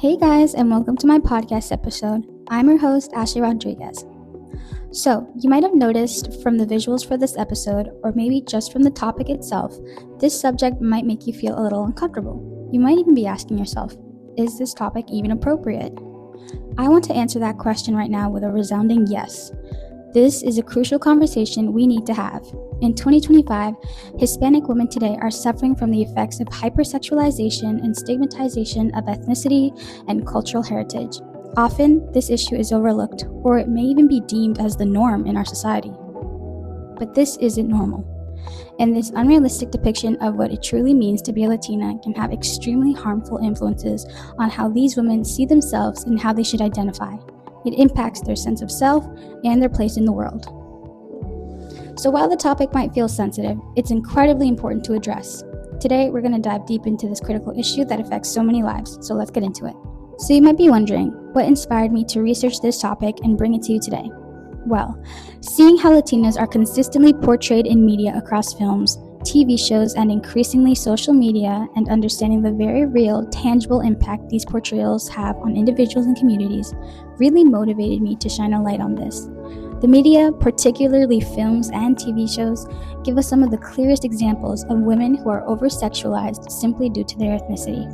Hey guys, and welcome to my podcast episode. I'm your host, Ashley Rodriguez. So, you might have noticed from the visuals for this episode, or maybe just from the topic itself, this subject might make you feel a little uncomfortable. You might even be asking yourself, is this topic even appropriate? I want to answer that question right now with a resounding yes. This is a crucial conversation we need to have. In 2025, Hispanic women today are suffering from the effects of hypersexualization and stigmatization of ethnicity and cultural heritage. Often, this issue is overlooked, or it may even be deemed as the norm in our society. But this isn't normal. And this unrealistic depiction of what it truly means to be a Latina can have extremely harmful influences on how these women see themselves and how they should identify. It impacts their sense of self and their place in the world. So while the topic might feel sensitive, it's incredibly important to address. Today, we're going to dive deep into this critical issue that affects so many lives, so let's get into it. So you might be wondering, what inspired me to research this topic and bring it to you today? Well, seeing how Latinas are consistently portrayed in media across films, TV shows, and increasingly social media, and understanding the very real, tangible impact these portrayals have on individuals and communities, really motivated me to shine a light on this. The media, particularly films and TV shows, give us some of the clearest examples of women who are over-sexualized simply due to their ethnicity.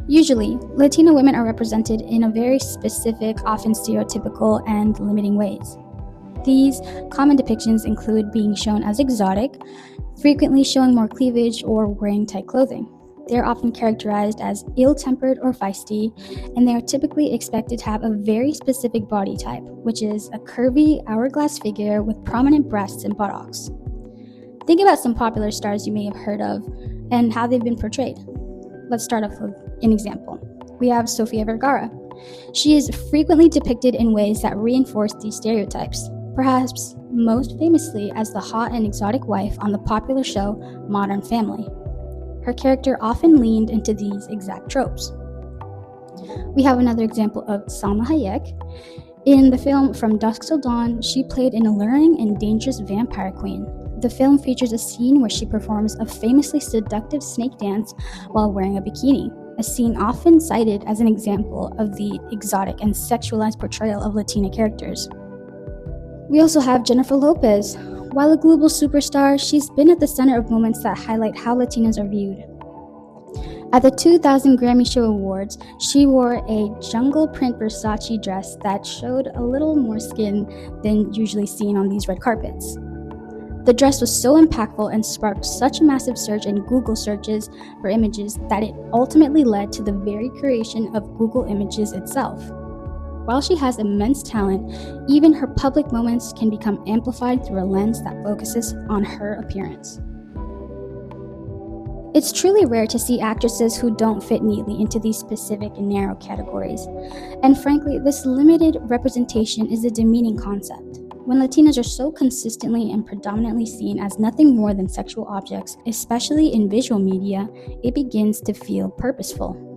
Usually, Latina women are represented in a very specific, often stereotypical, and limiting ways. These common depictions include being shown as exotic, frequently showing more cleavage, or wearing tight clothing. They are often characterized as ill-tempered or feisty, and they are typically expected to have a very specific body type, which is a curvy, hourglass figure with prominent breasts and buttocks. Think about some popular stars you may have heard of and how they've been portrayed. Let's start off with an example. We have Sofia Vergara. She is frequently depicted in ways that reinforce these stereotypes, perhaps most famously as the hot and exotic wife on the popular show Modern Family. Her character often leaned into these exact tropes. We have another example of Salma Hayek. In the film From Dusk Till Dawn, she played an alluring and dangerous vampire queen. The film features a scene where she performs a famously seductive snake dance while wearing a bikini, a scene often cited as an example of the exotic and sexualized portrayal of Latina characters. We also have Jennifer Lopez. While a global superstar, she's been at the center of moments that highlight how Latinas are viewed. At the 2000 Grammy Show Awards, she wore a jungle print Versace dress that showed a little more skin than usually seen on these red carpets. The dress was so impactful and sparked such a massive surge in Google searches for images that it ultimately led to the very creation of Google Images itself. While she has immense talent, even her public moments can become amplified through a lens that focuses on her appearance. It's truly rare to see actresses who don't fit neatly into these specific and narrow categories. And frankly, this limited representation is a demeaning concept. When Latinas are so consistently and predominantly seen as nothing more than sexual objects, especially in visual media, it begins to feel purposeful.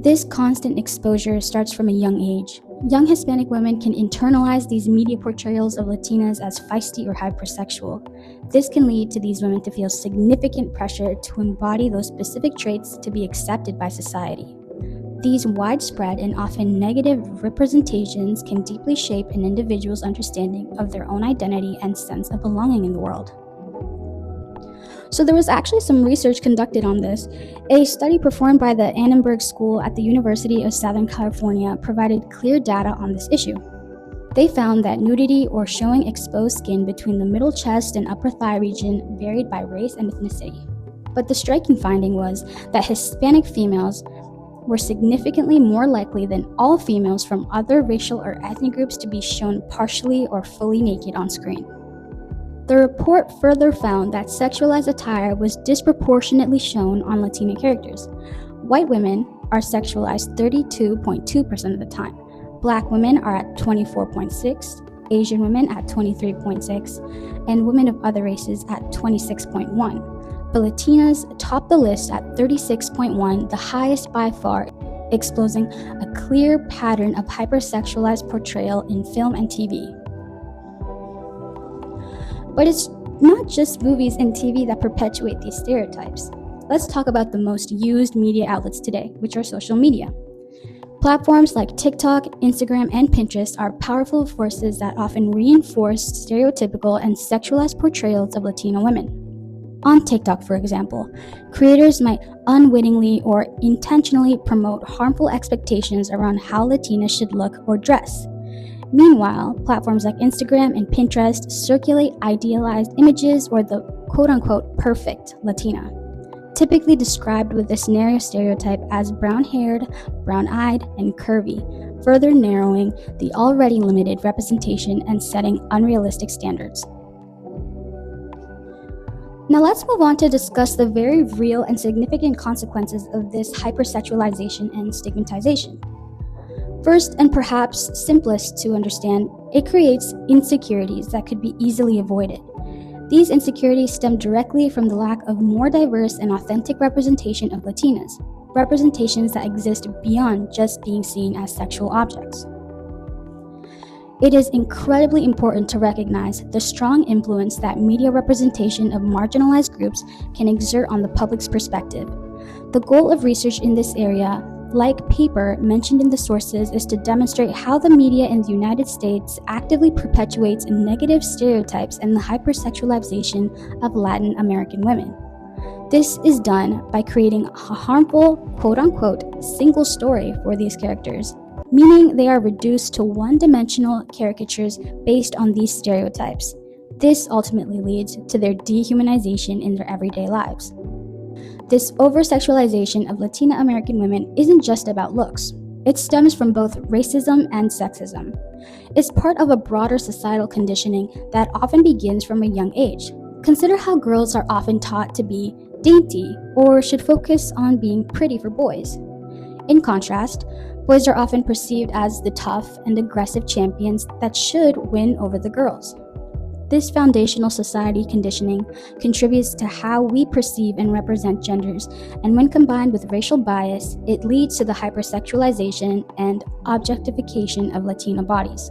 This constant exposure starts from a young age. Young Hispanic women can internalize these media portrayals of Latinas as feisty or hypersexual. This can lead to these women to feel significant pressure to embody those specific traits to be accepted by society. These widespread and often negative representations can deeply shape an individual's understanding of their own identity and sense of belonging in the world. So there was actually some research conducted on this. A study performed by the Annenberg School at the University of Southern California provided clear data on this issue. They found that nudity or showing exposed skin between the middle chest and upper thigh region varied by race and ethnicity. But the striking finding was that Hispanic females were significantly more likely than all females from other racial or ethnic groups to be shown partially or fully naked on screen. The report further found that sexualized attire was disproportionately shown on Latina characters. White women are sexualized 32.2% of the time. Black women are at 24.6%, Asian women at 23.6%, and women of other races at 26.1%. But Latinas top the list at 36.1%, the highest by far, exposing a clear pattern of hypersexualized portrayal in film and TV. But it's not just movies and TV that perpetuate these stereotypes. let's talk about the most used media outlets today, which are social media. Platforms like TikTok, Instagram, and Pinterest are powerful forces that often reinforce stereotypical and sexualized portrayals of Latino women. On TikTok, for example, creators might unwittingly or intentionally promote harmful expectations around how Latinas should look or dress. Meanwhile, platforms like Instagram and Pinterest circulate idealized images or the quote-unquote perfect Latina, typically described with this narrow stereotype as brown-haired, brown-eyed, and curvy, further narrowing the already limited representation and setting unrealistic standards. Now let's move on to discuss the very real and significant consequences of this hypersexualization and stigmatization. First, and perhaps simplest to understand, it creates insecurities that could be easily avoided. These insecurities stem directly from the lack of more diverse and authentic representation of Latinas, representations that exist beyond just being seen as sexual objects. It is incredibly important to recognize the strong influence that media representation of marginalized groups can exert on the public's perspective. The goal of research in this area, like paper mentioned in the sources, is to demonstrate how the media in the United States actively perpetuates negative stereotypes and the hypersexualization of Latin American women. This is done by creating a harmful, quote-unquote, single story for these characters, meaning they are reduced to one-dimensional caricatures based on these stereotypes. This ultimately leads to their dehumanization in their everyday lives. This over-sexualization of Latina American women isn't just about looks. It stems from both racism and sexism. It's part of a broader societal conditioning that often begins from a young age. Consider how girls are often taught to be dainty or should focus on being pretty for boys. In contrast, boys are often perceived as the tough and aggressive champions that should win over the girls. This foundational society conditioning contributes to how we perceive and represent genders, and when combined with racial bias, it leads to the hypersexualization and objectification of Latina bodies.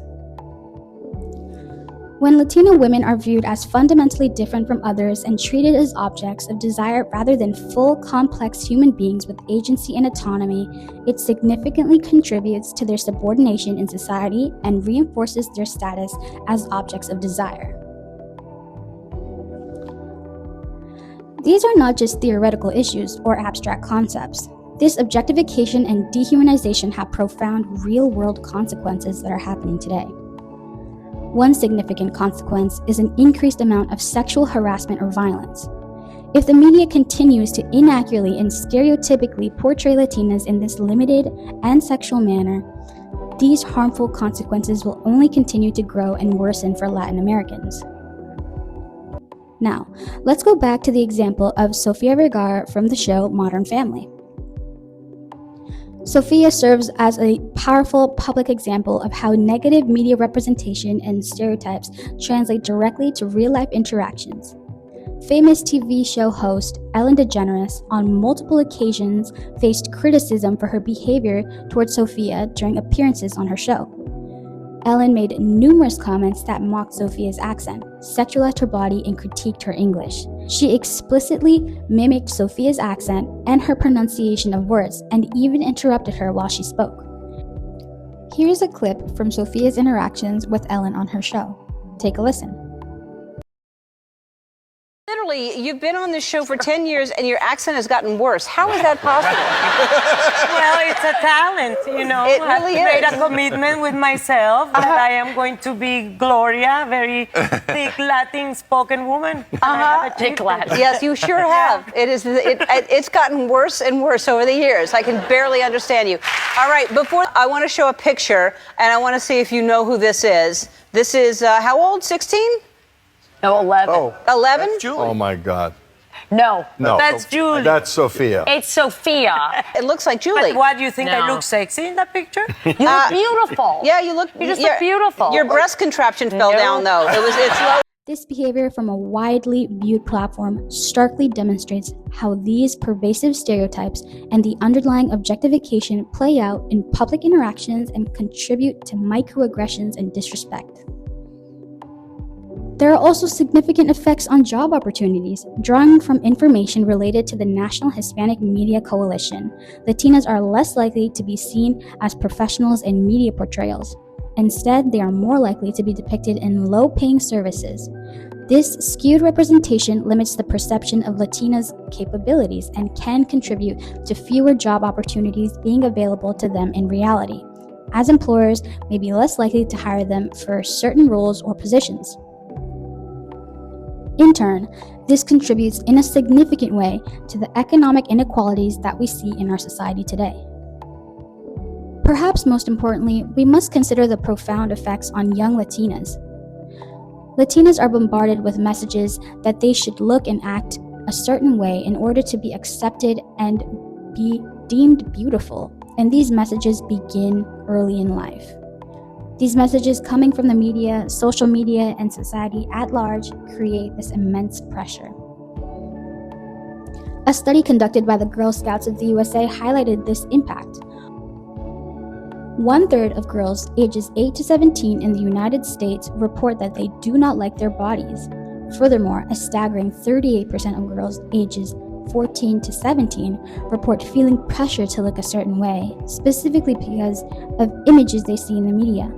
When Latina women are viewed as fundamentally different from others and treated as objects of desire rather than full, complex human beings with agency and autonomy, it significantly contributes to their subordination in society and reinforces their status as objects of desire. These are not just theoretical issues or abstract concepts. This objectification and dehumanization have profound real-world consequences that are happening today. One significant consequence is an increased amount of sexual harassment or violence. If the media continues to inaccurately and stereotypically portray Latinas in this limited and sexual manner, these harmful consequences will only continue to grow and worsen for Latin Americans. Now, let's go back to the example of Sofia Vergara from the show Modern Family. Sofia serves as a powerful public example of how negative media representation and stereotypes translate directly to real-life interactions. Famous TV show host Ellen DeGeneres on multiple occasions faced criticism for her behavior towards Sofia during appearances on her show. Ellen made numerous comments that mocked Sofia's accent, sexualized her body, and critiqued her English. She explicitly mimicked Sofia's accent and her pronunciation of words, and even interrupted her while she spoke. Here's a clip from Sofia's interactions with Ellen on her show. Take a listen. Literally, you've been on this show for 10 years and your accent has gotten worse. How is that possible? Well, it's a talent, you know. It really I've made is. a commitment with myself that I am going to be Gloria, very thick Latin spoken woman. Thick Latin. Yes, you sure have. It's gotten worse and worse over the years. I can barely understand you. All right, before I want to show a picture and I want to see if you know who this is. This is how old? 16? No, 11. Oh, 11? that's Julie. Oh my God. No. That's Julie. That's Sophia. It's Sophia. It looks like Julie. But what do you think? No. I look sexy in that picture? You look beautiful. Yeah, you look. You just look beautiful. Your breast contraption fell down, though. It's low. This behavior from a widely viewed platform starkly demonstrates how these pervasive stereotypes and the underlying objectification play out in public interactions and contribute to microaggressions and disrespect. There are also significant effects on job opportunities. Drawing from information related to the National Hispanic Media Coalition, Latinas are less likely to be seen as professionals in media portrayals. Instead, they are more likely to be depicted in low-paying services. This skewed representation limits the perception of Latinas' capabilities and can contribute to fewer job opportunities being available to them in reality, as employers may be less likely to hire them for certain roles or positions. In turn, this contributes in a significant way to the economic inequalities that we see in our society today. Perhaps most importantly, we must consider the profound effects on young Latinas. Latinas are bombarded with messages that they should look and act a certain way in order to be accepted and be deemed beautiful, and these messages begin early in life. These messages coming from the media, social media, and society at large create this immense pressure. A study conducted by the Girl Scouts of the USA highlighted this impact. 1/3 of girls ages 8 to 17 in the United States report that they do not like their bodies. Furthermore, a staggering 38% of girls ages 14 to 17 report feeling pressure to look a certain way, specifically because of images they see in the media.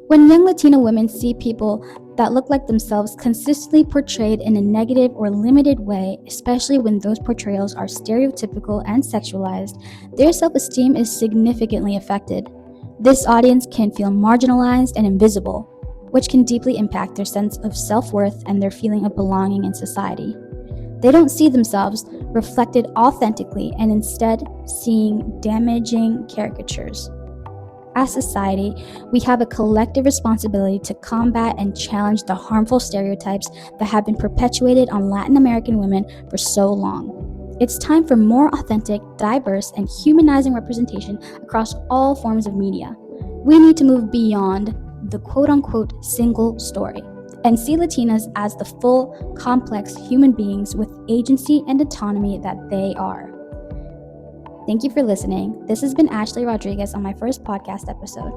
When young Latina women see people that look like themselves consistently portrayed in a negative or limited way, especially when those portrayals are stereotypical and sexualized, their self-esteem is significantly affected. This audience can feel marginalized and invisible, which can deeply impact their sense of self-worth and their feeling of belonging in society. They don't see themselves reflected authentically and instead seeing damaging caricatures. As society, we have a collective responsibility to combat and challenge the harmful stereotypes that have been perpetuated on Latin American women for so long. It's time for more authentic, diverse, and humanizing representation across all forms of media. We need to move beyond the quote-unquote single story and see Latinas as the full, complex human beings with agency and autonomy that they are. Thank you for listening. This has been Ashley Rodriguez on my first podcast episode.